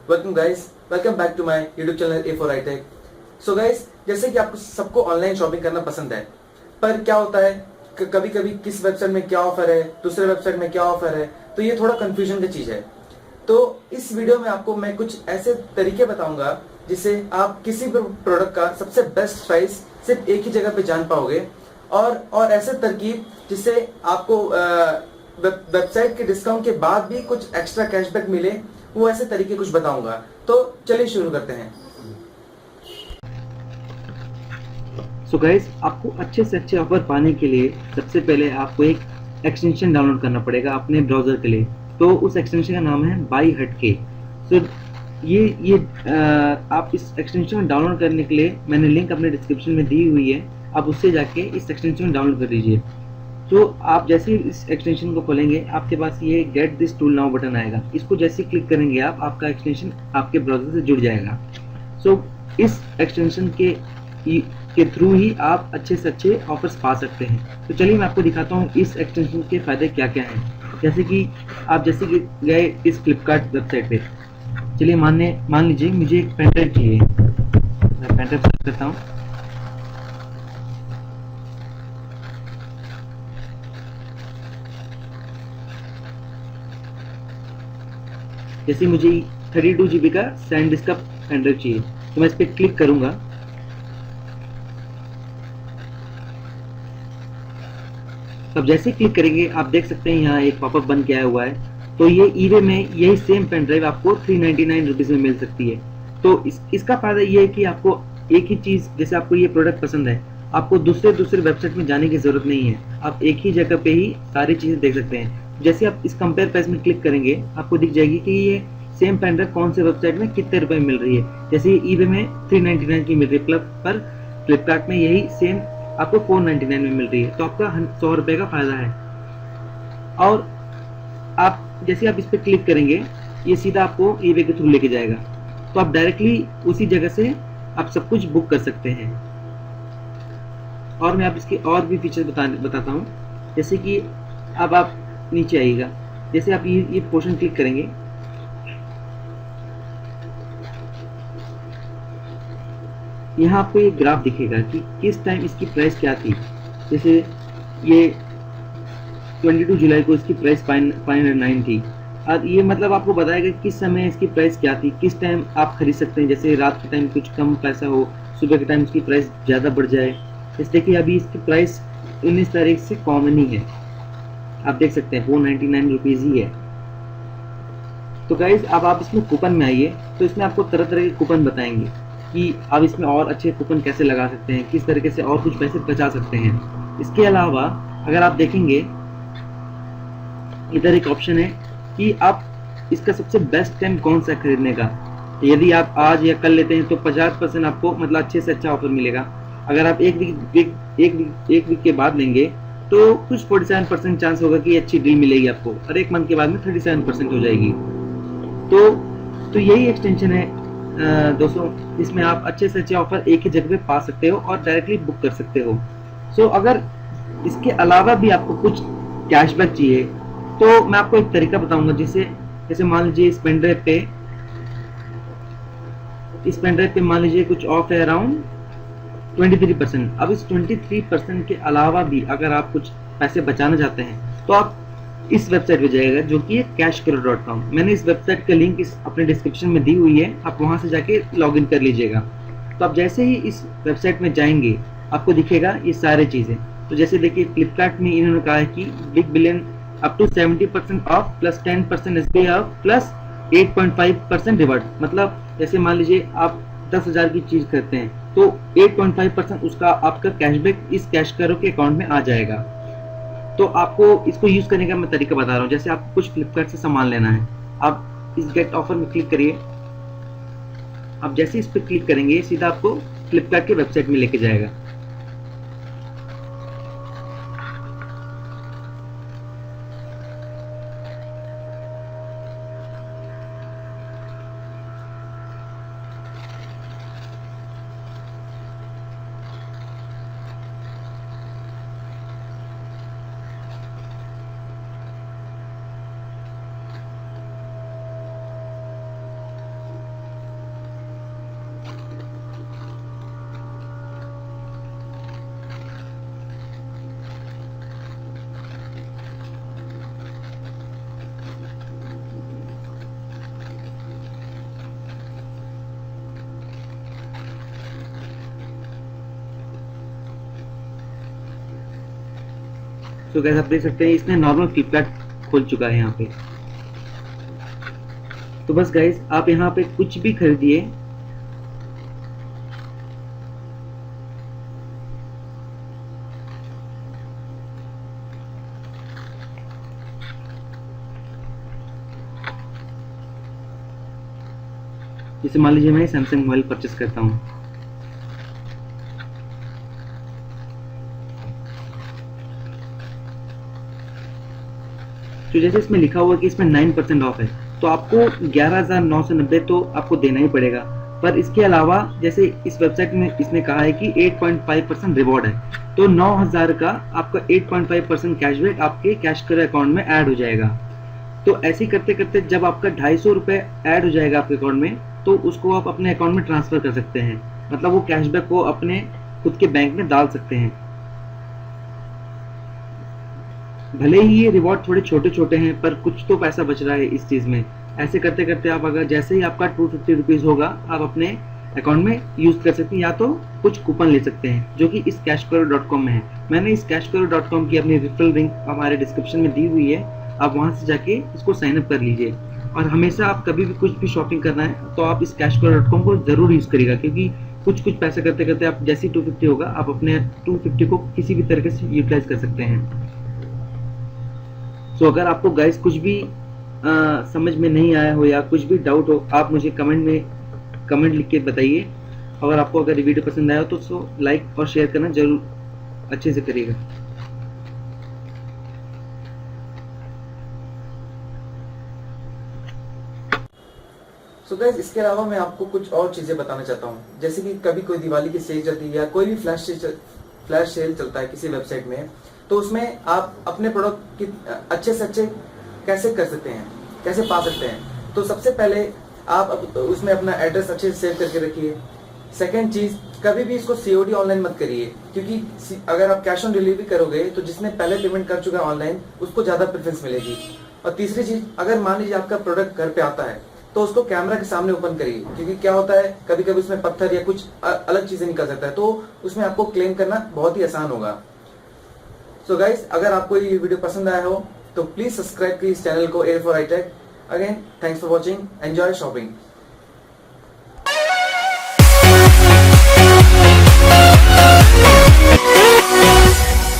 Welcome guys, welcome back to my YouTube channel A for I tech. So guys, जैसे कि आपको सबको online shopping करना पसंद है, पर क्या होता है कभी कभी किस वेबसाइट में क्या ऑफर है, दूसरे वेबसाइट में क्या ऑफर है, तो ये थोड़ा कंफ्यूजन की चीज है। तो इस वीडियो में आपको मैं कुछ ऐसे तरीके बताऊंगा जिससे आप किसी भी प्रोडक्ट का सबसे बेस्ट प्राइस सिर्फ एक ही जगह पे जान पाओगे, और ऐसे तरकीब जिससे आपको वेबसाइट के डिस्काउंट के बाद भी कुछ एक्स्ट्रा कैशबैक मिले, वो ऐसे तरीके कुछ बताऊंगा। तो चलिए शुरू करते हैं। सो गाइस, आपको अच्छे से अच्छे ऑफर पाने के लिए सबसे पहले आपको एक एक्सटेंशन डाउनलोड करना पड़ेगा अपने ब्राउजर के लिए। तो उस एक्सटेंशन का नाम है बाई हटके। सो ये आप इस एक्सटेंशन को डाउनलोड करने के लिए मैंने लिंक अपने डिस्क्रिप्शन में दी हुई है, आप उससे जाके इस एक्सटेंशन को डाउनलोड कर लीजिए। तो आप जैसे ही इस एक्सटेंशन को खोलेंगे, आपके पास ये get this tool now button आएगा। इसको जैसे ही क्लिक करेंगे आप, आपका एक्सटेंशन आपके ब्राउजर से जुड़ जाएगा। सो इस एक्सटेंशन के थ्रू ही आप अच्छे से अच्छे ऑफर्स पा सकते हैं। तो चलिए मैं आपको दिखाता हूँ इस एक्सटेंशन के फायदे क्या क्या हैं। जैसे कि आप जैसे कि गए इस फ्लिपकार्ट वेबसाइट पे, चलिए मान लीजिए मुझे एक पेन ड्राइव चाहिए। मैं पेन ड्राइव सर्च करता हूँ। जैसे मुझे 32 GB का सैनडिस्क का पेन ड्राइव चाहिए, तो मैं इस पर क्लिक करूंगा। अब जैसे ही क्लिक करेंगे, आप देख सकते हैं यहाँ एक पॉपअप बन के आया हुआ है। तो ये ईबे में यही सेम पेन ड्राइव आपको 399 रुपीज में मिल सकती है। तो इसका फायदा ये है कि आपको एक ही चीज, जैसे आपको ये प्रोडक्ट पसंद है, आपको दूसरे वेबसाइट में जाने की जरूरत नहीं है। आप एक ही जगह पे ही सारी चीजें देख सकते हैं। जैसे आप इस कंपेयर प्राइस में क्लिक करेंगे, आपको दिख जाएगी कि ये सेम पेन ड्राइव कौन से वेबसाइट में कितने रुपए में मिल रही है। जैसे ईबे में 399 की मिल रही है, पर फ्लिपकार्ट में यही सेम आपको 499 में मिल रही है। तो आपका 100 रुपए का फायदा है। और आप जैसे आप इस पर क्लिक करेंगे, ये सीधा आपको ईबे के थ्रू लेके जाएगा। तो आप डायरेक्टली उसी जगह से आप सब कुछ बुक कर सकते हैं। और मैं आप इसके और भी फीचर बताता हूँ। जैसे कि अब आप नीचे आइएगा, जैसे आप ये पोर्शन क्लिक करेंगे, यहाँ आपको ये ग्राफ दिखेगा कि किस टाइम इसकी प्राइस क्या थी। जैसे ये 22 जुलाई को इसकी प्राइस 509 थी। और ये मतलब आपको बताएगा किस समय इसकी प्राइस क्या थी, किस टाइम आप खरीद सकते हैं। जैसे रात के टाइम कुछ कम पैसा हो, सुबह के टाइम इसकी प्राइस ज़्यादा बढ़ जाए। इसलिए कि अभी इसकी प्राइस 19 तारीख से कॉमन ही है। आप देख सकते हैं 499 रुपीज़ ही है। तो गाइज, अब आप इसमें कूपन में आइए, तो इसमें आपको तरह तरह के कूपन बताएंगे कि आप इसमें और अच्छे कूपन कैसे लगा सकते हैं, किस तरीके से और कुछ पैसे बचा सकते हैं। इसके अलावा अगर आप देखेंगे, इधर एक ऑप्शन है कि आप इसका सबसे बेस्ट टाइम कौन सा खरीदने का। यदि आप आज या कल लेते हैं तो 50% आपको मतलब अच्छे से अच्छा ऑफर मिलेगा। अगर आप एक वीक के बाद लेंगे तो कुछ 47% चांस होगा कि अच्छी डील मिलेगी आपको, और एक मंथ के बाद में 37% हो जाएगी। तो यही एक्सटेंशन है दोस्तों, इसमें आप अच्छे से अच्छे ऑफर एक ही जगह पे पा सकते हो और डायरेक्टली बुक कर सकते हो। सो अगर इसके अलावा भी आपको कुछ कैशबैक चाहिए, तो मैं आपको एक तरीका बताऊंगा। जैसे मान लीजिए इस पेन ड्राइव पे मान लीजिए कुछ ऑफ है अराउंड 23%। अब इस 23% के अलावा भी अगर आप कुछ पैसे बचाना चाहते हैं, तो आप इस वेबसाइट पे जाएगा, जो कि है cashkaro.com। मैंने इस वेबसाइट का लिंक अपने डिस्क्रिप्शन में दी हुई है, आप वहां से जाके लॉग इन कर लीजिएगा। तो आप जैसे ही इस वेबसाइट में जाएंगे, आपको दिखेगा ये सारी चीजें। तो जैसे देखिए, फ्लिपकार्ट में इन्होंने कहा है कि big billion up to 70% of plus 10% SBI of plus 8.5% reward. मतलब जैसे मान लीजिए आप 10,000 की चीज करते हैं, तो 8.5% उसका आपका कैशबैक इस कैशकरो के अकाउंट में आ जाएगा। तो आपको इसको यूज करने का मैं तरीका बता रहा हूँ। जैसे आपको कुछ फ्लिपकार्ट से सामान लेना है, आप इस गेट ऑफर में क्लिक करिए। आप जैसे इस पर क्लिक करेंगे, सीधा आपको फ्लिपकार्ट की वेबसाइट में लेके जाएगा। तो गाइस आप देख सकते हैं इसने नॉर्मल फ्लिपकार्ट खोल चुका है यहाँ पे। तो बस गाइस आप यहाँ पे कुछ भी खरीदिए, जैसे मान लीजिए मैं सैमसंग मोबाइल परचेस करता हूँ, तो जैसे इसमें लिखा हुआ है कि इसमें 9% ऑफ है, तो आपको 11,990 तो आपको देना ही पड़ेगा। पर इसके अलावा जैसे इस वेबसाइट में इसने कहा है कि 8.5% रिवॉर्ड है, तो 9,000 का आपका 8.5% कैशबैक आपके कैश कर अकाउंट में ऐड हो जाएगा। तो ऐसे ही करते करते जब आपका 250 रुपये ऐड हो जाएगा आपके अकाउंट में, तो उसको आप अपने अकाउंट में ट्रांसफर कर सकते हैं, मतलब वो कैशबैक को अपने खुद के बैंक में डाल सकते हैं। भले ही ये रिवॉर्ड थोड़े छोटे छोटे हैं, पर कुछ तो पैसा बच रहा है इस चीज़ में। ऐसे करते करते आप अगर जैसे ही आपका 250 रुपीज़ होगा, आप अपने अकाउंट में यूज़ कर सकते हैं, या तो कुछ कूपन ले सकते हैं जो कि इस cashkaro.com में है। मैंने इस cashkaro.com की अपनी रेफरल लिंक हमारे डिस्क्रिप्शन में दी हुई है, आप वहाँ से जाके इसको साइन अप कर लीजिए। और हमेशा आप कभी भी कुछ भी शॉपिंग करना है तो आप इस cashkaro.com को ज़रूर यूज़ करिएगा, क्योंकि कुछ पैसा करते करते आप जैसे ही 250 होगा, आप अपने 250 को किसी भी तरीके से यूटिलाइज कर सकते हैं। सो अगर आपको गाइस कुछ भी समझ में नहीं आया हो या कुछ भी डाउट हो, आप मुझे कमेंट लिख के बताइए। अगर आपको अगर वीडियो पसंद आया हो तो लाइक और शेयर करना जरूर अच्छे से करिएगा। सो गाइस इसके अलावा मैं आपको कुछ और चीजें बताना चाहता हूँ, जैसे कि कभी कोई दिवाली की सेल चलती है या कोई भी फ्लैश सेल चलता है किसी वेबसाइट में, तो उसमें आप अपने प्रोडक्ट की अच्छे से अच्छे कैसे कर सकते हैं, कैसे पा सकते हैं। तो सबसे पहले आप उसमें अपना एड्रेस अच्छे से सेव करके रखिए। सेकंड चीज, कभी भी इसको सीओडी ऑनलाइन मत करिए, क्योंकि अगर आप कैश ऑन डिलीवरी करोगे तो जिसने पहले पेमेंट कर चुका है ऑनलाइन, उसको ज्यादा प्रेफरेंस मिलेगी। और तीसरी चीज, अगर मान लीजिए आपका प्रोडक्ट घर पे आता है तो उसको कैमरा के सामने ओपन करिए, क्योंकि क्या होता है कभी कभी उसमें पत्थर या कुछ अलग चीजें निकल सकता है, तो उसमें आपको क्लेम करना बहुत ही आसान होगा। सो गाइस अगर आपको ये वीडियो पसंद आया हो तो प्लीज सब्सक्राइब कीजिए इस चैनल को A4 iTech। Again thanks for watching, enjoy shopping.